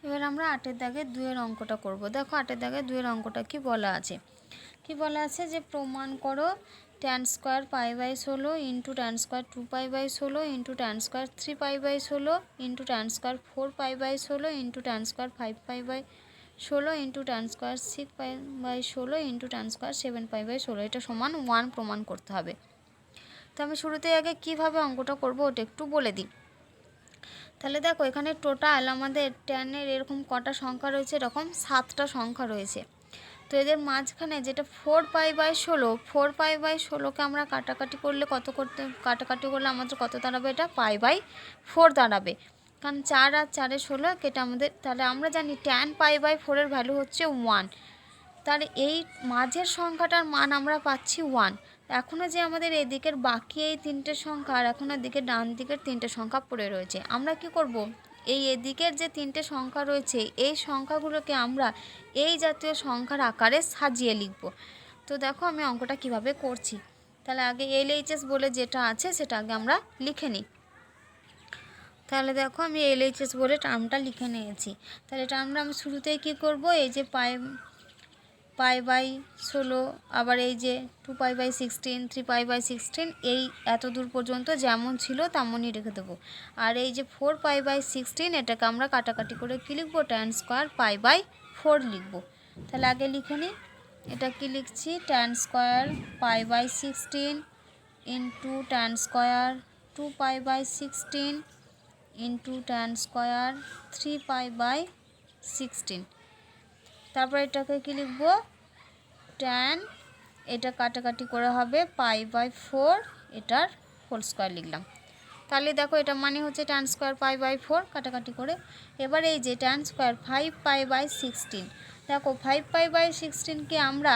এবার আমরা 8 দাগে 2 এর অঙ্কটা করব। দেখো 8 দাগে 2 এর অঙ্কটা কি বলা আছে যে প্রমাণ করো tan square π/16 into tan square 2π/16 into tan square 3π/16 into tan square 4π/16 into tan square 5π/16 into tan square 6π/16 into tan square 7π/16 এটা সমান 1 প্রমাণ করতে হবে। তো আমি শুরুতেই আগে কিভাবে অঙ্কটা করব ওটা একটু বলে দিই। তাহলে দেখো এখানে টোটাল আমাদের ট্যানের এরকম কটা সংখ্যা রয়েছে, এরকম 7টা সংখ্যা রয়েছে। তো এদের মাঝখানে যেটা 4π/16, 4π/16কে আমরা কাটাকাটি করলে কাটাকাটি করলে আমাদের কত দাঁড়াবে? এটা π/4 দাঁড়াবে, কারণ 4 আর 4 16 কেটে আমাদের, তাহলে আমরা জানি tan π/4 এর ভ্যালু হচ্ছে 1। তাহলে এই মাঝের সংখ্যাটার মান আমরা পাচ্ছি 1। এখনও যে আমাদের এদিকের বাকি এই 3টে সংখ্যা আর এখন এদিকে ডান দিকের 3টে সংখ্যা পড়ে রয়েছে, আমরা কি করব? এই এদিকের যে 3টে সংখ্যা রয়েছে এই সংখ্যাগুলোকে আমরা এই জাতীয় সংখ্যার আকারে সাজিয়ে লিখব। তো দেখো আমি অঙ্কটা কিভাবে করছি। তাহলে আগে LHS বলে যেটা আছে সেটা আগে আমরা লিখে নিই। তাহলে দেখো আমি LHS বলে টার্মটা লিখে নিয়েছি। তাহলে এটা আমি শুরুতেই কি করব, এই যে π/16, আবার এই যে 2π/16, 3π/16, এই এত দূর পর্যন্ত যেমন ছিল তেমনই রেখে দেবো। আর এই যে 4π/16 এটাকে আমরা কাটাকাটি করে কী লিখব? tan স্কয়ার π/4 লিখব। তাহলে আগে লিখে নিই, এটা কি লিখছি? tan square π/16 into tan square 2π/16 into tan square 3π/16। তারপর এটাকে কি লিখব? tan, এটা কাটাকাটি করে হবে π/4, এটার হোল স্কয়ার লিখলাম। তাহলে দেখো এটা মানে হচ্ছে tan স্কয়ার π/4 কাটাকাটি করে। এবার এই যে tan স্কয়ার 5π/16, দেখো 5π/16কে আমরা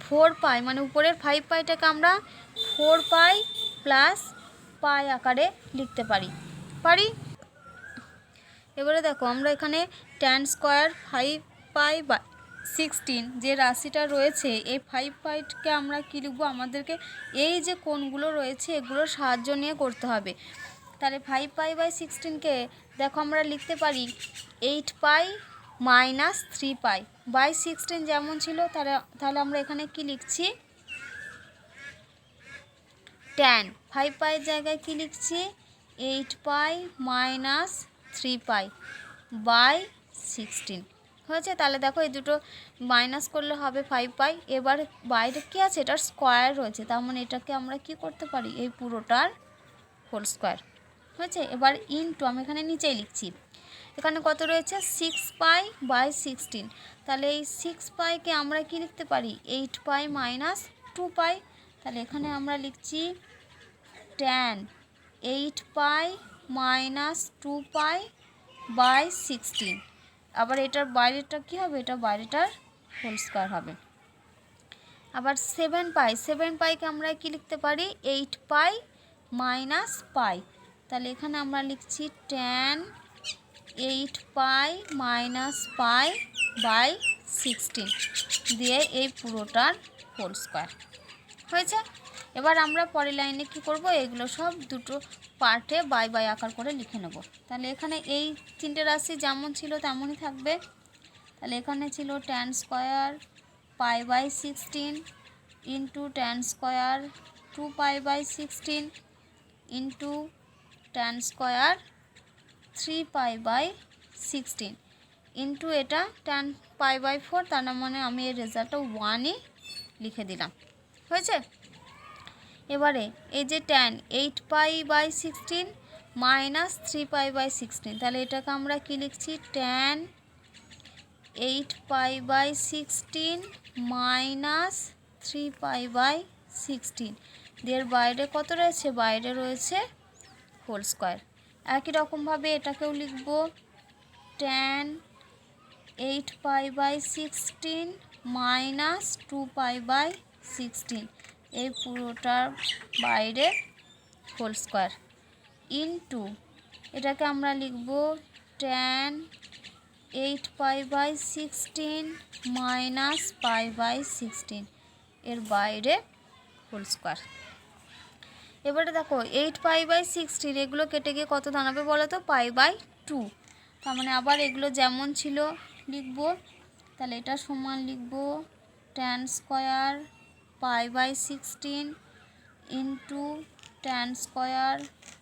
4π, মানে উপরের 5πটাকে আমরা 4π প্লাস π আকারে লিখতে পারি। এবারে দেখো আমরা এখানে tan স্কয়ার 5π/16 যে রাশিটা রয়েছে, এই 5πকে আমরা কী লিখবো? আমাদেরকে এই যে কোণগুলো রয়েছে এগুলোর সাহায্য নিয়ে করতে হবে। তাহলে 5π/16কে দেখো আমরা লিখতে পারি 8π - 3π/16 যেমন ছিল। তাহলে আমরা এখানে কি লিখছি? tan 5π জায়গায় কি লিখছি? 8π - 3π/16 হয়েছে। তাহলে দেখো এই দুটো মাইনাস করলে হবে 5π। এবার বাইরে কি আছে? এটার স্কয়ার রয়েছে, তার মানে এটাকে আমরা কি করতে পারি? এই পুরোটার হোল স্কয়ার হয়েছে। এবার ইনটু, আমি এখানে নিচেই লিখছি, এখানে কত রয়েছে? 6π/16। তাহলে এই 6πকে আমরা কি লিখতে পারি? 8π - 2π। তাহলে এখানে আমরা লিখছি tan 8π - 2π/16। আবার এটার বাইরেটা কি হবে? এটা বাইরেটার হোল স্কয়ার হবে। আবার 7πকে আমরা কি লিখতে পারি? 8π - π। তাহলে এখানে আমরা লিখছি tan 8π - π/16 দিয়ে এই পুরোটার হোল স্কয়ার হয়েছে। এবার আমরা পরের লাইনে কি করব? এগুলো সব দুটো পার্টে বাই আকার করে লিখে নেব। তাহলে এখানে এই 3টে রাশি যেমন ছিল তেমনই থাকবে। তাহলে এখানে ছিল tan square π/16 into tan square 2π/16 into tan square 3π/16 into এটা tan π/4, তার মানে আমি এর রেজাল্টটা 1ই লিখে দিলাম। হয়েছে। এবারে এই যে tan 8π/16 - 3π/16, তাহলে এটাকে আমরা কি লিখছি? tan 8π/16 - 3π/16 এর বাইরে কত রয়েছে? বাইরে রয়েছে হোল স্কয়ার। একই রকমভাবে এটাকেও লিখব tan 8π/16 - 2π/16 এই পুরোটার বাইরে হোল স্কয়ার ইনটু এটাকে আমরা লিখব tan 8π/16 - π/16 এর বাইরে হোল স্কয়ার। এবারে দেখো 8π/16 এগুলো কেটে গিয়ে কত দাঁড়াবে বলো তো? π/2। তার মানে আবার এগুলো যেমন ছিল লিখব। তাহলে এটা সমান লিখব tan square π/16 into tan square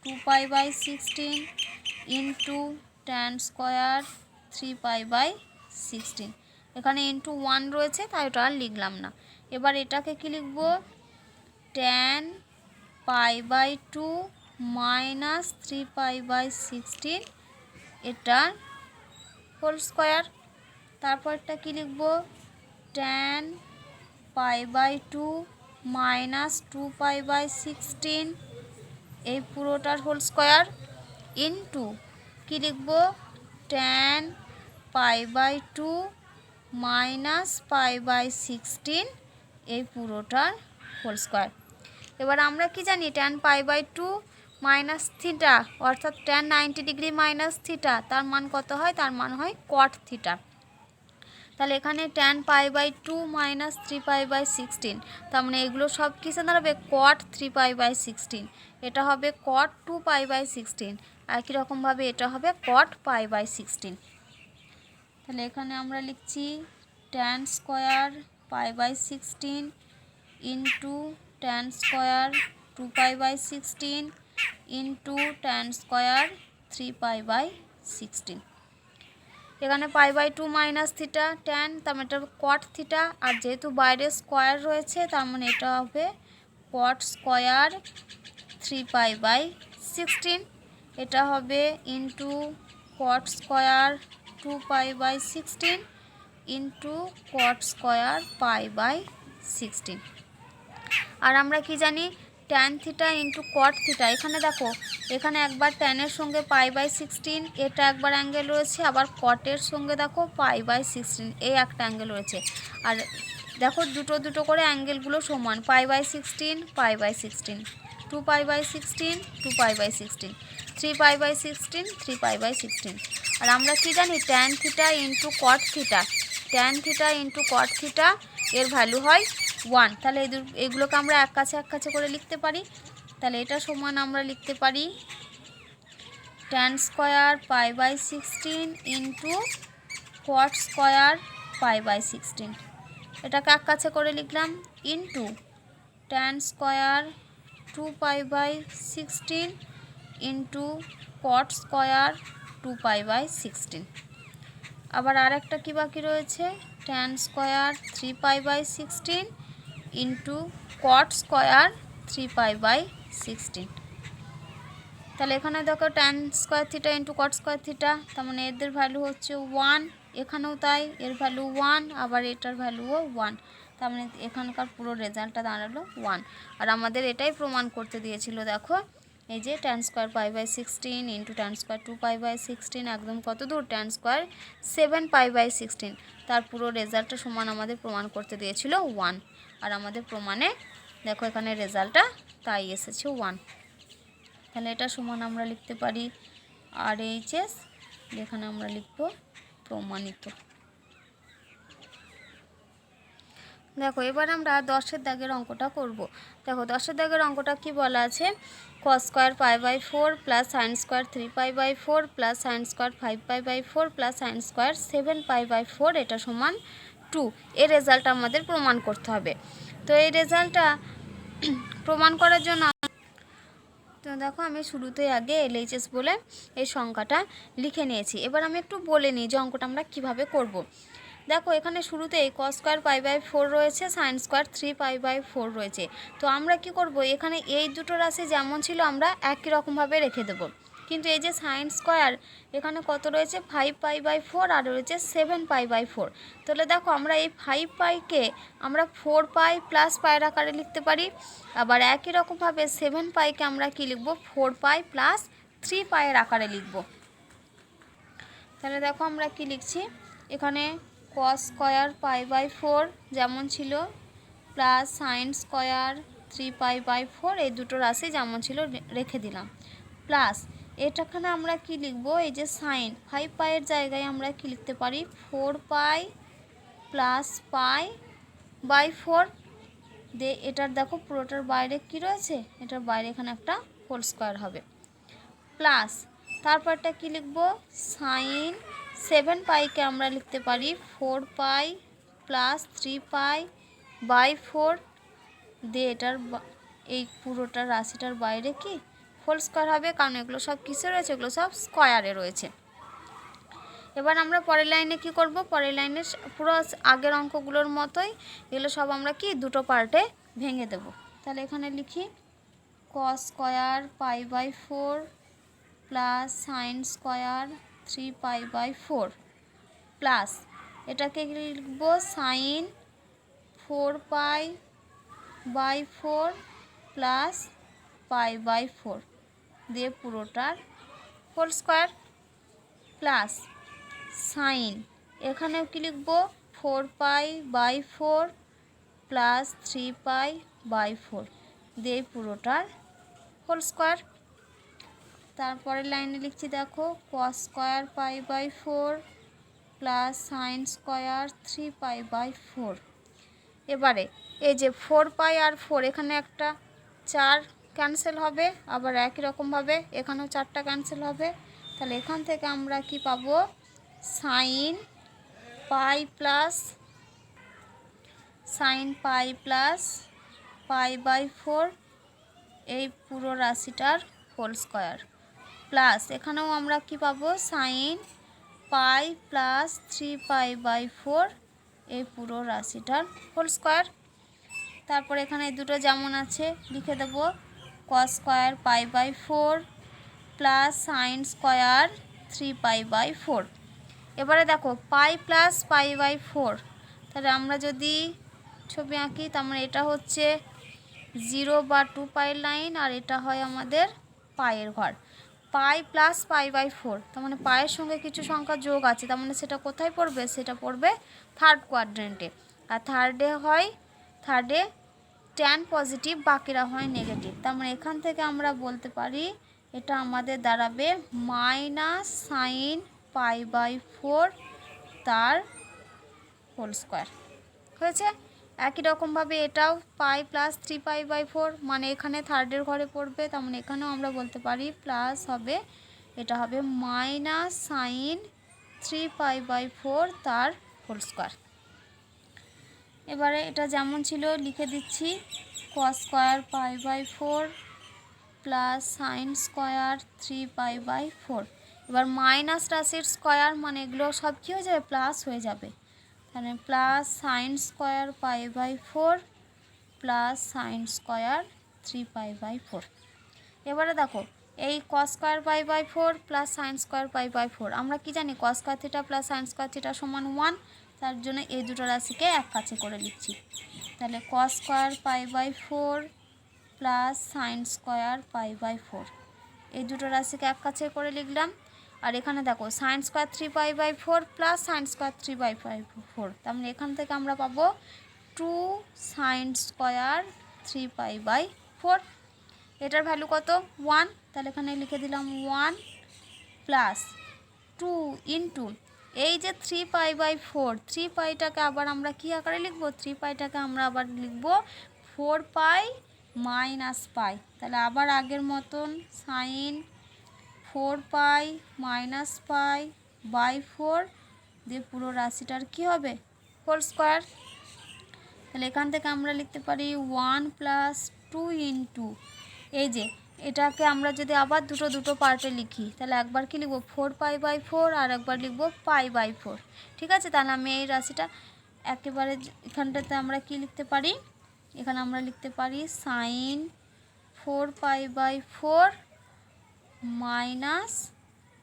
2π/16 into tan square 3π/16। এখানে ইন্টু 1 রয়েছে তাই ওটা আর লিখলাম না। এবার এটাকে কি লিখব, tan π/2 মাইনাস 3π/16 এটার হোল স্কয়ার। তারপরটা কি লিখব, tan π/2 মাইনাস 2π/16 এই পুরোটার হোল স্কয়ার ইন্টু কি লিখব, tan π/2 মাইনাস π/16 এই পুরোটার হোল স্কয়ার। এবার আমরা কি জানি, tan π/2 মাইনাস থিটা অর্থাৎ tan 90 ডিগ্রি মাইনাস থিটা তার মান কত হয়, তার মান হয় cot থিটা। তাহলে এখানে tan π/2 মাইনাস 3π/16 তার মানে এগুলো সব কিসে দাঁড়াবে, cot 3π/16। এটা হবে cot 2π/16। একই রকমভাবে এটা হবে cot π/16। তাহলে এখানে আমরা লিখছি tan square π/16 into tan square 2π/16 into tan square 3π/16। এখানে π/2 মাইনাস থিটা tan তার মানে এটা cot থিটা, আর যেহেতু বাইরে স্কয়ার রয়েছে তার মানে এটা হবে cot স্কয়ার 3π/16। এটা হবে into cot square 2π/16 into cot square π/16। আর আমরা কি জানি, tan theta into cot theta. এখানে দেখো, এখানে একবার ট্যানের সঙ্গে π/16 এটা একবার অ্যাঙ্গেল রয়েছে, আবার কটের সঙ্গে দেখো π/16 এই একটা অ্যাঙ্গেল রয়েছে। আর দেখো দুটো দুটো করে অ্যাঙ্গেলগুলো সমান, π/16 π/16, 2π/16 2π/16, 3π/16 3π/16। আর আমরা কি জানি, tan theta into cot theta, tan theta into cot theta এর ভ্যালু হয় 1। তাহলে এগুলোকে আমরা এক কাছে করে লিখতে পারি। তাহলে এটা সমান আমরা লিখতে পারি tan square π/16 into cot square π/16। এটাকে এক কাছে করে লিখলাম into tan square 2π/16 into cot square 2π/16। আবার আর একটা কী বাকি রয়েছে, tan square 3π/16 into cot square 3π/16। তাহলে এখানে দেখো tan square theta into cot square theta তার মানে এদের ভ্যালু হচ্ছে 1, এখানেও তাই, এর ভ্যালু 1, আবার এটার ভ্যালুও 1। তার মানে এখানকার পুরো রেজাল্টটা দাঁড়ালো 1। আর আমাদের এটাই প্রমাণ করতে দিয়েছিল, দেখো এই যে tan square π/16 into tan square 2π/16 একদম কত দূর, tan স্কয়ার 7π/16। তার পুরো রেজাল্টটা সমান আমাদের প্রমাণ করতে দিয়েছিল 1। আর আমাদের প্রমাণে দেখো এখানে রেজাল্টটা তাই এসেছে 1। তাহলে এটা সমান আমরা লিখতে পারি RHS, এখানে আমরা লিখব প্রমাণিত। দেখো এবার আমরা 10-এর দাগের অঙ্কটা করব। দেখো 10-এর দাগের অঙ্কটা কি বলা আছে, cos square π/4 plus sine square 3π/4 plus sine square 5π/4 plus sine square 7π/4 এটা সমান 2। এর রেজাল্ট আমাদের প্রমাণ করতে হবে। তো এই রেজাল্টটা প্রমাণ করার জন্য তো দেখো আমি শুরুতেই আগে LHS বলে এই সংখ্যাটা লিখে নিয়েছি। এবার আমি একটু বলে নিই যে অঙ্কটা আমরা কীভাবে করব। দেখো এখানে শুরুতেই cos স্কয়ার π/4 রয়েছে, সাইন স্কয়ার 3π/4 রয়েছে। তো আমরা কি করব, এখানে এই দুটো রাশি যেমন ছিল আমরা একই রকমভাবে রেখে দেব। কিন্তু এই যে সাইন স্কয়ার এখানে কত রয়েছে 5π/4 আর রয়েছে 7π/4। তাহলে দেখো আমরা এই 5πকে আমরা 4π প্লাস পায়ের আকারে লিখতে পারি। আবার একই রকমভাবে 7πকে আমরা কি লিখব, 4π প্লাস 3π এর আকারে লিখব। তাহলে দেখো আমরা কি লিখছি, এখানে cos স্কয়ার π/4 যেমন ছিল প্লাস সাইন স্কয়ার 3π/4 এই দুটো রাশি যেমন ছিল রেখে দিলাম, প্লাস এটাখানে আমরা কি লিখব, এই যে সাইন 5π এর জায়গায় আমরা কি লিখতে পারি 4π প্লাস π/4 দিয়ে এটার দেখো পুরোটার বাইরে কি রয়েছে, এটার বাইরে এখানে একটা হোল স্কয়ার হবে, প্লাস তারপরটা কি লিখব, সাইন 7 পাইকে আমরা লিখতে পারি 4 পাই প্লাস 3 পাই বাই 4 দিয়ে এটার এই পুরোটা রাশিটার বাইরে কি হোল স্কোয়ার হবে, কারণ এগুলো সব কিসে রয়েছে, এগুলো সব স্কোয়ারে রয়েছে। এবার আমরা পরের লাইনে কি করব, পরের লাইনে পুরো আগের অঙ্কগুলোর মতোই এগুলো সব আমরা কি দুটো পার্টে ভেঙে দেব। তাহলে এখানে লিখি cos square pi by 4 plus sine square 3 pi by 4 plus এটাকে লিখব sine 4 pi by 4 plus pi by 4 দিয়ে পুরোটার হোল স্কোয়ার প্লাস সাইন এখানেও কি লিখব 4 pi by 4 plus 3 pi by 4 দিয়ে পুরোটার হোল স্কোয়ার। তারপরে লাইনে লিখছি দেখো cos square pi by 4 plus sine square 3 pi by 4। এবারে এই যে 4 পাই আর 4 এখানে একটা 4 ক্যান্সেল হবে, আবার একই রকমভাবে এখানেও 4টা ক্যান্সেল হবে। তাহলে এখান থেকে আমরা কি পাবো, sine pi plus pi by 4 এই পুরো রাশিটার হোল স্কোয়ার প্লাস এখানেও আমরা কি পাবো, sine pi plus 3 pi by 4 এই পুরো রাশিটার হোল স্কোয়ার। তারপর এখানে দুটো যেমন আছে লিখে দেব cos square pi by 4 plus sine square 3 pi by 4। এবারে দেখো পাই প্লাস পাই বাই 4, তাহলে আমরা যদি ছবি আঁকি তার মানে এটা হচ্ছে 0 বা 2 পাইয়ের লাইন আর এটা হয় আমাদের পায়ের ঘর। পাই প্লাস পাই বাই 4 তার মানে পায়ের সঙ্গে কিছু সংখ্যা যোগ আছে, তার মানে সেটা কোথায় পড়বে, সেটা পড়বে থার্ড কোয়াড্রেন্টে। আর থার্ডে ট্যান পজিটিভ, বাকিরা হয় নেগেটিভ। তার মানে এখান থেকে আমরা বলতে পারি এটা আমাদের দাঁড়াবে মাইনাস সাইন পাই বাই 4 তার হোল স্কোয়ার হয়েছে। একই রকমভাবে এটাও পাই প্লাস 3 পাই বাই 4 মানে এখানে থার্ডের ঘরে পড়বে, তার মানে এখানেও আমরা বলতে পারি প্লাস হবে, এটা হবে মাইনাস সাইন 3 পাই বাই 4 তার হোল স্কোয়ার। এবারে এটা যেমন ছিল লিখে দিচ্ছি cos square pi by 4 plus sine square 3 pi by 4। এবার মাইনাস রাশির স্কোয়ার মানে এগুলো সব কী হয়ে যাবে, প্লাস হয়ে যাবে। তাহলে plus sine square pi by 4 plus sine square 3 pi by 4। এবারে দেখো এই cos square pi by 4 plus sine square pi by 4 আমরা কি জানি cos square theta plus sine square theta সমান 1, তার জন্য এই দুটো রাশিকে এক কাছে করে লিখছি। তাহলে cos square pi by 4 plus sine square pi by 4 এই দুটো রাশিকে এক কাছে করে লিখলাম। আর এখানে দেখো sine square 3 pi by 4 plus sine square 3 by 4, তার মানে এখান থেকে আমরা পাবো 2 সাইন স্কোয়ার 3 পাই বাই 4। এটার ভ্যালু কত, 1, তাহলে এখানে লিখে দিলাম 1 প্লাস 2 ইন্টু এই যে 3 পাই বাই 4, 3 পাইটাকে আবার আমরা কী আকারে লিখবো, 3 পাইটাকে আমরা আবার লিখবো 4 পাই মাইনাস পাই। তাহলে আবার আগের মতন sine 4 pi minus pi by 4 দিয়ে পুরো রাশিটার কি হবে, হোল স্কোয়ার। তাহলে এখান থেকে আমরা লিখতে পারি 1 প্লাস 2 ইন্টু এই যে এটাকে আমরা যদি আবার দুটো পার্টে লিখি তাহলে একবার কি লিখবো 4 পাই বাই 4 আর একবার লিখবো পাই বাই 4। ঠিক আছে, তাহলে আমি এই রাশিটা একেবারে এখানটাতে আমরা কি লিখতে পারি, এখানে আমরা লিখতে পারি sine 4 pi by 4 minus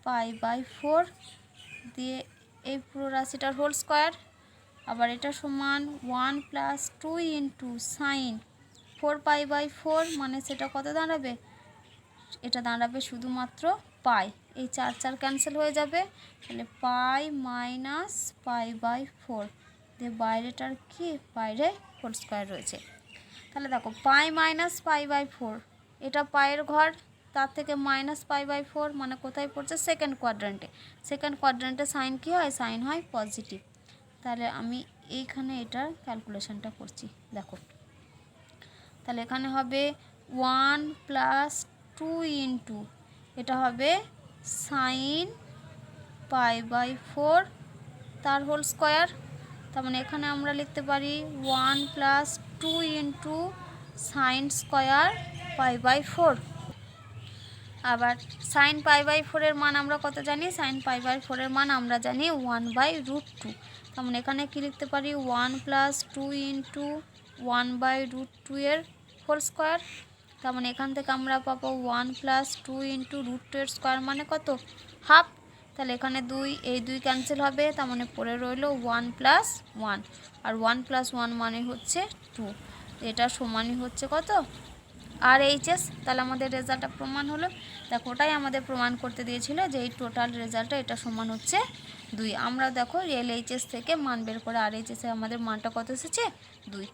pi by 4 দিয়ে এই পুরো রাশিটার হোল স্কোয়ার। আবার এটা সমান 1 plus 2 into sine 4 pi by 4 মানে সেটা কত দাঁড়াবে, এটা দাঁড়াবে শুধুমাত্র পাই, এই 4 ক্যান্সেল হয়ে যাবে। তাহলে পাই মাইনাস পাই বাই 4 দিয়ে বাইরেটার কি, বাইরে হোল স্কোয়ার রয়েছে। তাহলে দেখো পাই মাইনাস পাই বাই 4 এটা পায়ের ঘর, তার থেকে মাইনাস পাই বাই 4 মানে কোথায় পড়ছে, সেকেন্ড কোয়াড্রেন্টে সাইন কি হয়, সাইন হয় পজিটিভ। তাহলে আমি এইখানে এটার ক্যালকুলেশনটা করছি দেখো। তাহলে এখানে হবে 1 প্লাস 2 ইন্টু এটা হবে সাইন π/4 তার হোল স্কোয়ার। তার মানে এখানে আমরা লিখতে পারি 1 + 2 ইন্টু সাইন স্কোয়ার π/4। আবার সাইন π/4 এর মান আমরা কত জানি? সাইন π/4 এর মান আমরা জানি 1/√2। তার মানে এখানে কি লিখতে পারি? 1 + 2 ইন্টু 1/√2 এর হোল স্কোয়ার। তার মানে এখান থেকে আমরা পাবো 1 + 2 ইন্টু √2 এর স্কোয়ার মানে কত? হাফ। তাহলে এখানে 2, এই 2 ক্যান্সেল হবে, তার মানে পড়ে রইল 1 + 1, আর 1 + 1 মানে হচ্ছে 2। এটা সমানই হচ্ছে কত? RHS। তাহলে আমাদের রেজাল্টটা প্রমাণ হলো। দেখো ওটাই আমাদের প্রমাণ করতে দিয়েছিল যে এই টোটাল রেজাল্টটা এটা সমান হচ্ছে 2। আমরা দেখো LHS থেকে মান বের করে RHS এ আমাদের মানটা কত এসেছে? 2।